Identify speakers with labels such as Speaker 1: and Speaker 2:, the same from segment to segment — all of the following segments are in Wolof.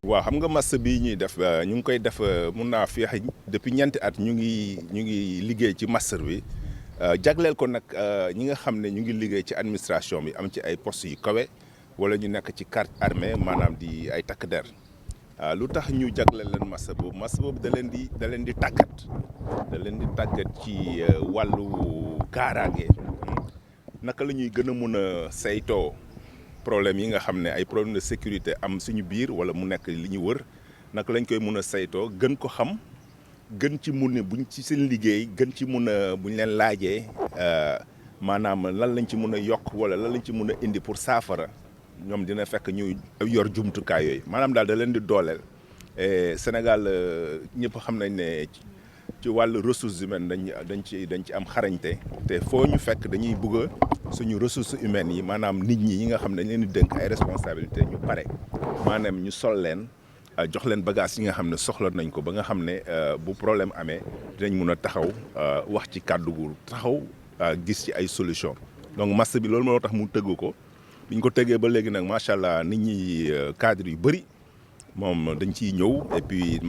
Speaker 1: waaw xam nga masse bii ñuy def ñu ngi koy def mun naa fi depuis ñeenti at ñu ngi liggéey ci master bi jagleel ko nag ñi nga xam ne ñu ngi liggéey ci administration bi am ci ay postes yu kawe wala ñu nekk ci carte armée maanaam di ay takk der lu tax ñu jagleel leen masse boobu da leen di tàggat ci wàllu kaaraange naka la ñuy gën a mun a saytoo problème yi nga xam ne ay problème de sécurité am suñu biir wala mu nekk li ñu wër naka lañ koy mun a saytoo gën ko xam gën ci mun a buñ ci seen liggéey gën ci mun a buñ leen laajee maanaam lan lañ ci mun a yokk wala lan lañ ci mun a indi pour saafara ñoom dina fekk ñu yor jumtukaay yooyu maanaam daal da leen di dooleel Sénégal ñëpp xam nañ ne ci wàllu ressources humaines dañ ci am xarañte te foo ñu fekk dañuy bëgg a suñu ressources humaines yi maanaam nit ñi nga xam ne dañ leen di dénk ay responsabilités ñu pare maanaam ñu sol leen jox leen bagage yi nga xam ne soxla nañ ko ba nga xam ne bu problème amee dinañ mun a taxaw wax ci kàddu gu taxaw gis ci ay solution donc masse bi loolu moo tax mu tëgg ko bi ñu ko tëggee ba léegi nag macha allah nit ñi cadre yu bëri moom dañ ciy ñëw et puis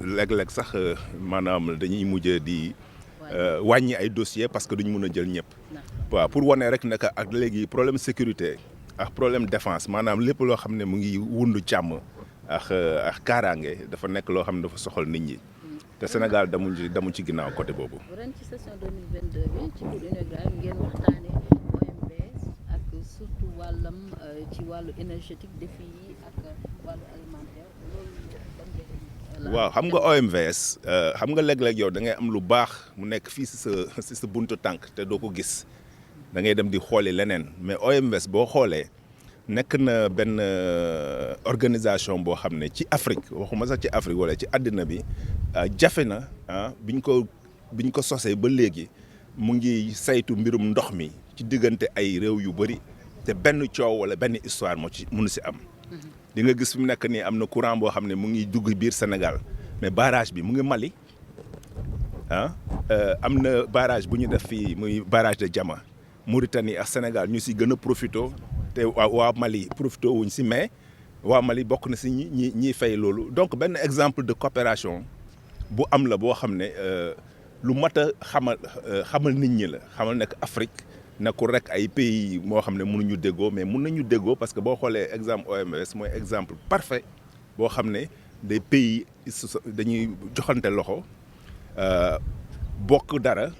Speaker 1: léeg-léeg sax maanaam dañuy mujj di wàññi ay dossiers parce que duñ mun a jël ñëpp. waaw pour wane rek naka ak léegi problème sécurité ak problème défense maanaam lépp loo xam ne mu ngi wundu càmm ak kaaraange dafa nekk loo xam ne dafa soxal nit ñi te Sénégal damu ci ginnaaw côté boobu.
Speaker 2: ren ci session 2022 bi ci cours inaugural ngeen waxtaanee OMVS ak surtout wàllam ci wàllu énergétique défi yi ak wàllu alimentaire
Speaker 1: waaw xam nga OMVS xam nga léeg-léeg yow da ngay am lu baax mu nekk fii si sa buntu tànk te doo ko gis da ngay dem di xooli leneen mais OMVS boo xoolee nekk na benn organisation boo xam ne ci Afrique waxuma sax ci Afrique wala ci àddina bi jafe na biñ ko sosee ba léegi mu ngi saytu mbirum ndox mi ci diggante ay réew yu bëri te benn coow wala benn histoire moo ci mënu si am. di nga gis fi mu nekk nii am na courant boo xam ne mu ngi dugg biir Sénégal mais barrage bi mu ngi Mali am na barrage bu ñu def fii muy barrage de Diama Mauritanie ak Sénégal ñu si gën a profité te waa Mali profité wuñ si mais waa Mali bokk na si ñiy fay loolu donc benn exemple de coopération bu am la boo xam ne lu mat a xamal nit ñi la xamal nekk Afrique nekkul rek ay pays moo xam ne mënuñu déggoo mais mun nañu déggoo parce que boo xoolee exemple OMS mooy exemple parfait boo xam ne des pays dañuy joxante loxo bokk dara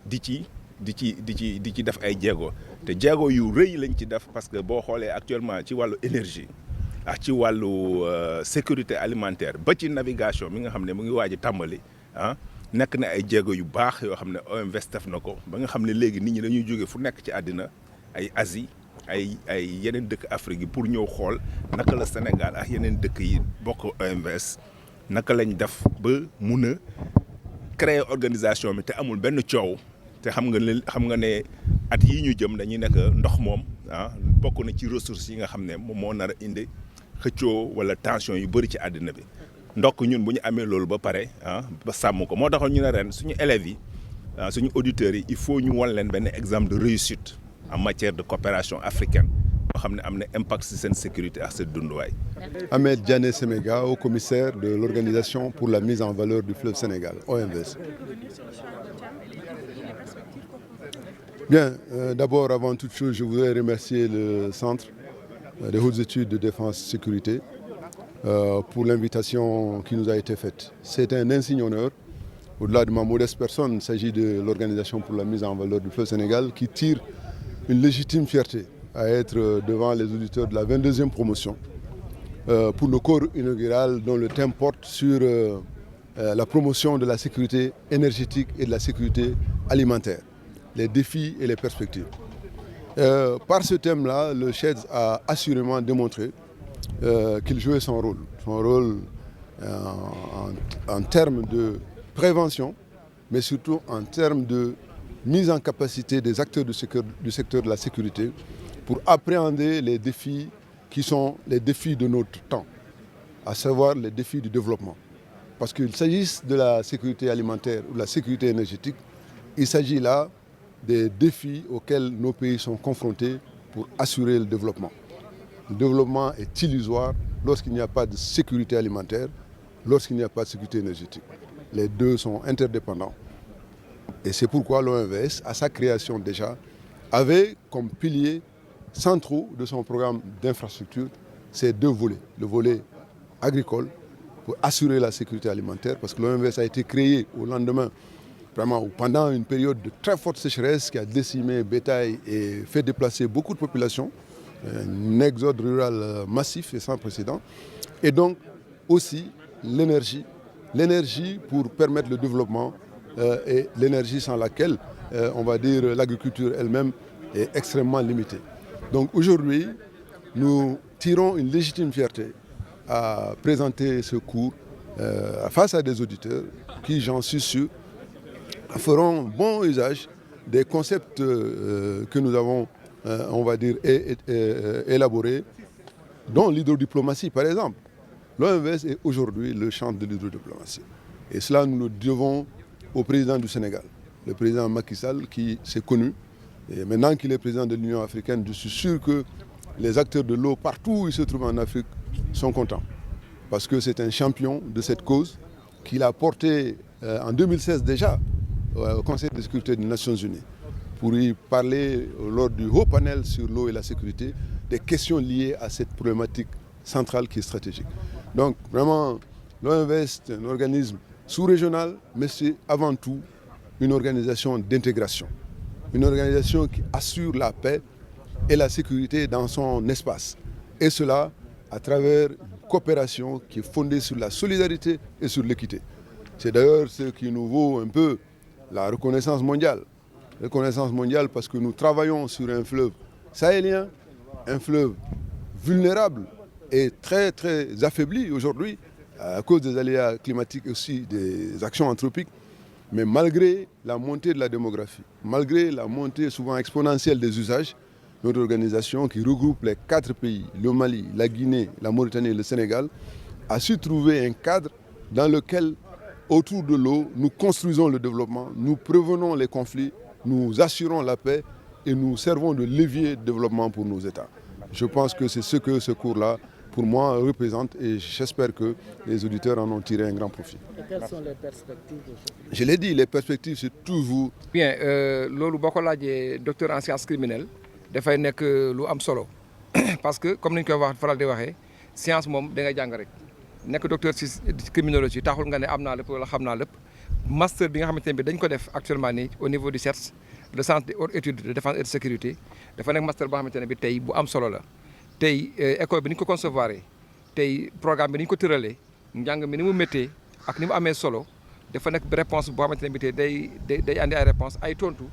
Speaker 1: di ci def ay jéego te jéego yu rëy lañ ci def parce que boo xoolee actuellement ci wàllu énergie ak ci wàllu sécurité alimentaire ba ci navigation mi nga xam ne mu ngi waaj a tàmbali nekk na ay jéego yu baax yoo xam ne OMVS def na ko ba nga xam ne léegi nit ñi dañuy jóge fu nekk ci àddina ay Asie ay yeneen dëkk Afrique yi pour ñëw xool naka la Sénégal ak yeneen dëkk yi bokk OMVS naka lañ def ba mun a créer organisation bi te amul benn coow te xam nga ne at yii ñu jëm dañuy nekk ndox moom bokk na ci ressources yi nga xam ne moom moo nar a indi xëccoo wala tension yu bëri ci àddina bi. ndokk ñun bu ñu amee loolu ba pare ba sàmm ko moo taxoon ñu ne ren suñu élèves yi suñu auditeurs yi il faut ñu wan leen benn exemple de réussite en matière de coopération africaine boo xam ne am na impact ci seen sécurité ak seen dunduwaay.
Speaker 3: Ahmed Diané Séméga, haut commissaire de l'Organisation pour la mise en valeur du fleuve Sénégal, OMVS. Bien, d'abord, avant toute chose, je voudrais remercier le Centre des hautes études de défense et sécurité pour l'invitation qui nous a été faite. C'est un insigne honneur. Au-delà de ma modeste personne, il s'agit de l'Organisation pour la mise en valeur du fleuve Sénégal qui tire une légitime fierté à être devant les auditeurs de la 22e promotion pour le cours inaugural dont le thème porte sur la promotion de la sécurité énergétique et de la sécurité alimentaire, les défis et les perspectives. Par ce thème-là, le CHEDS a assurément démontré qu'il jouait son rôle en termes de prévention, mais surtout en termes de mise en capacité des acteurs du secteur de la sécurité pour appréhender les défis qui sont les défis de notre temps, à savoir les défis du développement. Parce qu'il s'agisse de la sécurité alimentaire ou de la sécurité énergétique, il s'agit là des défis auxquels nos pays sont confrontés pour assurer le développement. Le développement est illusoire lorsqu'il n'y a pas de sécurité alimentaire, lorsqu'il n'y a pas de sécurité énergétique. Les deux sont interdépendants. Et c'est pourquoi l'OMVS, à sa création déjà, avait comme piliers centraux de son programme d'infrastructure ces deux volets. Le volet agricole, pour assurer la sécurité alimentaire, parce que l'OMVS a été créé au lendemain, vraiment pendant une période de très forte sécheresse qui a décimé bétail et fait déplacer beaucoup de populations, un exode rural massif et sans précédent, et donc aussi l'énergie pour permettre le développement et l'énergie sans laquelle, on va dire, l'agriculture elle-même est extrêmement limitée. Donc aujourd'hui, nous tirons une légitime fierté à présenter ce cours face à des auditeurs qui, j'en suis sûr, feront bon usage des concepts que nous avons, on va dire, élaborés, dont l'hydrodiplomatie par exemple. L'OMVS est aujourd'hui le champ de l'hydrodiplomatie. Et cela, nous le devons au président du Sénégal, le président Macky Sall, qui s'est connu. Et maintenant qu'il est président de l'Union africaine, je suis sûr que les acteurs de l'eau, partout où ils se trouvent en Afrique, sont contents. Parce que c'est un champion de cette cause qu'il a porté en 2016 déjà au Conseil de sécurité des Nations Unies pour y parler lors du haut panel sur l'eau et la sécurité des questions liées à cette problématique centrale qui est stratégique. Donc vraiment, l'OMVS est un organisme sous-régional, mais c'est avant tout une organisation d'intégration. Une organisation qui assure la paix et la sécurité dans son espace. Et cela à travers une coopération qui est fondée sur la solidarité et sur l'équité. C'est d'ailleurs ce qui nous vaut un peu la reconnaissance mondiale. Reconnaissance mondiale parce que nous travaillons sur un fleuve sahélien, un fleuve vulnérable et très très affaibli aujourd'hui à cause des aléas climatiques et aussi des actions anthropiques. Mais malgré la montée de la démographie, malgré la montée souvent exponentielle des usages, notre organisation qui regroupe les 4 pays, le Mali, la Guinée, la Mauritanie et le Sénégal, a su trouver un cadre dans lequel, autour de l'eau, nous construisons le développement, nous prévenons les conflits, nous assurons la paix et nous servons de levier de développement pour nos États. Je pense que c'est ce que ce cours-là, pour moi, représente et j'espère que les auditeurs en ont tiré un grand profit.
Speaker 4: Et quelles sont les perspectives aujourd'hui?
Speaker 3: Je l'ai dit, les perspectives, c'est toujours...
Speaker 5: Bien, loolu boo ko laajee docteur en sciences criminelles dafay nekk lu am solo parce que comme ni ñu koy wax faral di waxee science moom da ngay jàng rek nekk docteur ci criminologie taxul nga ne am naa lépp wala xam naa lépp master bi nga xamante ne bi dañ ko def actuellement nii au niveau du CERS le centre de haute étude de défense et de sécurité dafa nekk master boo xamante ne bi tey bu am solo la tey école bi ni ñu ko concevoir tey programme bi ni ñu ko tëralee njàng mi ni mu méttee ak ni mu amee solo dafa nekk réponse boo xamante ne bi tey day andi ay réponse ay tontu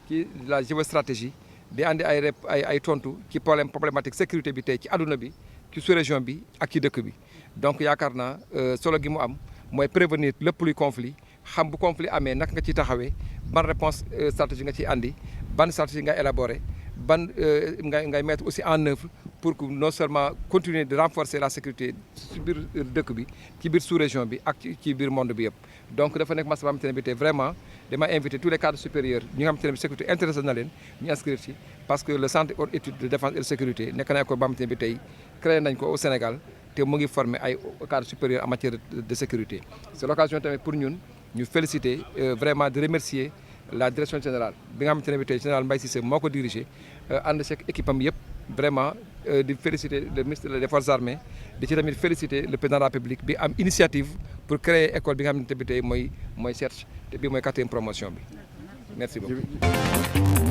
Speaker 5: ci la géostratégie di andi ay tontu ci problématique sécurité bi tey ci àdduna bi ci sous-région bi ak ci dëkk bi donc yaakaar naa solo gi mu am mooy prévenir lépp luy conflit xam bu conflit amee naka nga ciy taxawee ban réponse stratégie nga ciy andi ban stratégie nga élaborer ban ngay mettre aussi en œuvre pour que non seulement continuer de renforcer la sécurité ci biir dëkk bi ci biir sous-région bi ak ci biir monde bi yëpp donc dafa nekk master boo xamante ne bi tey vraiment dama invité tous les cadres supérieurs ñi nga xamante ne bi sécurité intéressé na leen ñu inscrire ci parce que le centre haute étude de défense et de sécurité nekk na école boo xamante ne bi tey créé nañ ko au Sénégal te mu ngi former ay cadres supérieurs en matière de sécurité c'est l'occasion tamit pour ñun ñu féliciter vraiment de remercier la direction générale bi nga xamante ne bi tey général Mbaye Cissé moo ko dirigé ànd ci équipe am yëpp vraiment di féliciter le ministre des Forces armées di ci tamit féliciter le président de la République bi am initiative pour créer école bi nga xamante ne bi tey mooy CERS te bii mooy 4e promotion bi merci beaucoup.